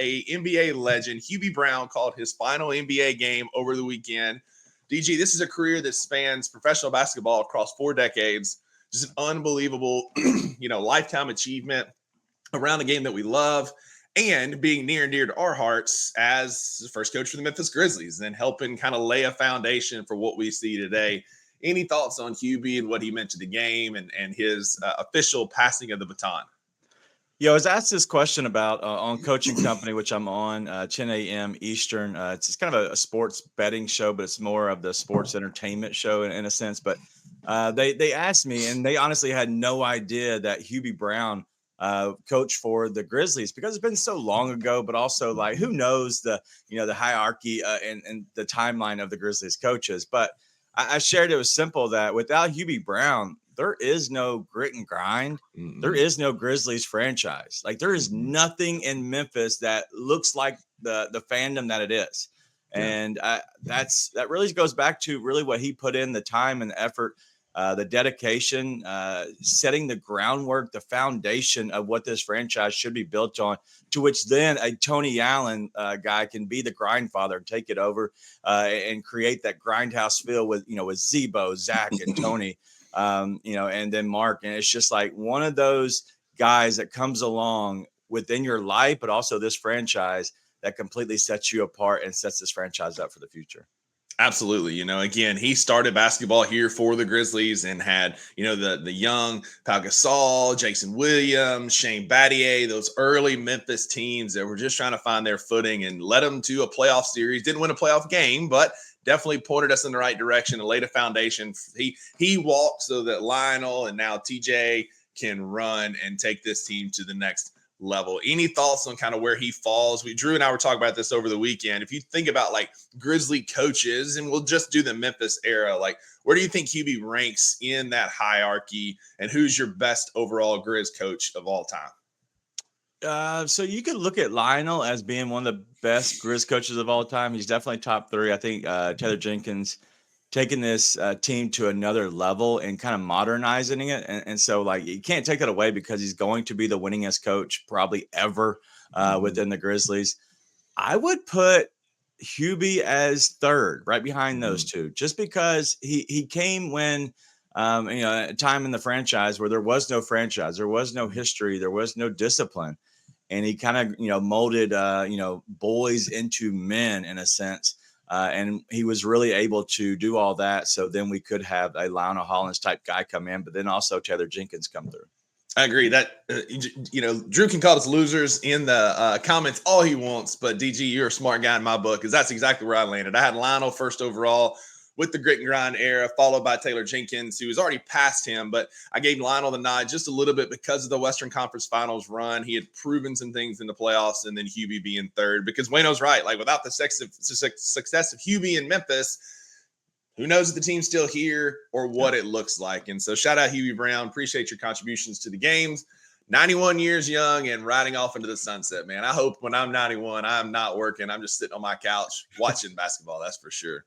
a NBA legend. Hubie Brown called his final NBA game over the weekend. DG, this is a career that spans professional basketball across 4 decades. Just an unbelievable, lifetime achievement around a game that we love, and being near and dear to our hearts as the first coach for the Memphis Grizzlies and helping kind of lay a foundation for what we see today. Any thoughts on Hubie and what he meant to the game and his official passing of the baton? Yeah, I was asked this question about on Coaching Company, which I'm on 10 a.m. Eastern. It's kind of a sports betting show, but it's more of the sports entertainment show in a sense. But they asked me, and they honestly had no idea that Hubie Brown coached for the Grizzlies, because it's been so long ago. But also, like, who knows the hierarchy and the timeline of the Grizzlies coaches. But I shared it was simple that without Hubie Brown, there is no grit and grind. There is no Grizzlies franchise. Like, there is nothing in Memphis that looks like the fandom that it is. And that really goes back to really what he put in, the time and the effort, the dedication, setting the groundwork, the foundation of what this franchise should be built on, to which then a Tony Allen guy can be the grind father and take it over and create that grindhouse feel with Zebo, Zach, and Tony. And then Mark. And it's just like one of those guys that comes along within your life, but also this franchise, that completely sets you apart and sets this franchise up for the future. Absolutely. Again, he started basketball here for the Grizzlies and had, the young Pau Gasol, Jason Williams, Shane Battier, those early Memphis teams that were just trying to find their footing, and led them to a playoff series. Didn't win a playoff game, but definitely pointed us in the right direction and laid a foundation. He walked so that Lionel and now TJ can run and take this team to the next level. Any thoughts on kind of where he falls? Drew and I were talking about this over the weekend. If you think about like Grizzly coaches, and we'll just do the Memphis era, like where do you think Hubie ranks in that hierarchy, and who's your best overall Grizz coach of all time? So you could look at Lionel as being one of the best Grizz coaches of all time. He's definitely top 3. I think Taylor Jenkins taking this team to another level and kind of modernizing it. And so, like, you can't take that away, because he's going to be the winningest coach probably ever within the Grizzlies. I would put Hubie as 3rd, right behind those two, just because he came when, a time in the franchise where there was no franchise, there was no history, there was no discipline. And he kind of, molded, boys into men in a sense. And he was really able to do all that. So then we could have a Lionel Hollins type guy come in, but then also Taylor Jenkins come through. I agree that, Drew can call us losers in the comments all he wants, but DG, you're a smart guy in my book, because that's exactly where I landed. I had Lionel first overall with the grit and grind era, followed by Taylor Jenkins, who was already past him, but I gave Lionel the nod just a little bit because of the Western Conference Finals run. He had proven some things in the playoffs, and then Hubie being 3rd, because Wayno's right. Like, without the success of Hubie in Memphis, who knows if the team's still here or what it looks like. And so shout out Hubie Brown. Appreciate your contributions to the games. 91 years young and riding off into the sunset, man. I hope when I'm 91, I'm not working. I'm just sitting on my couch watching basketball. That's for sure.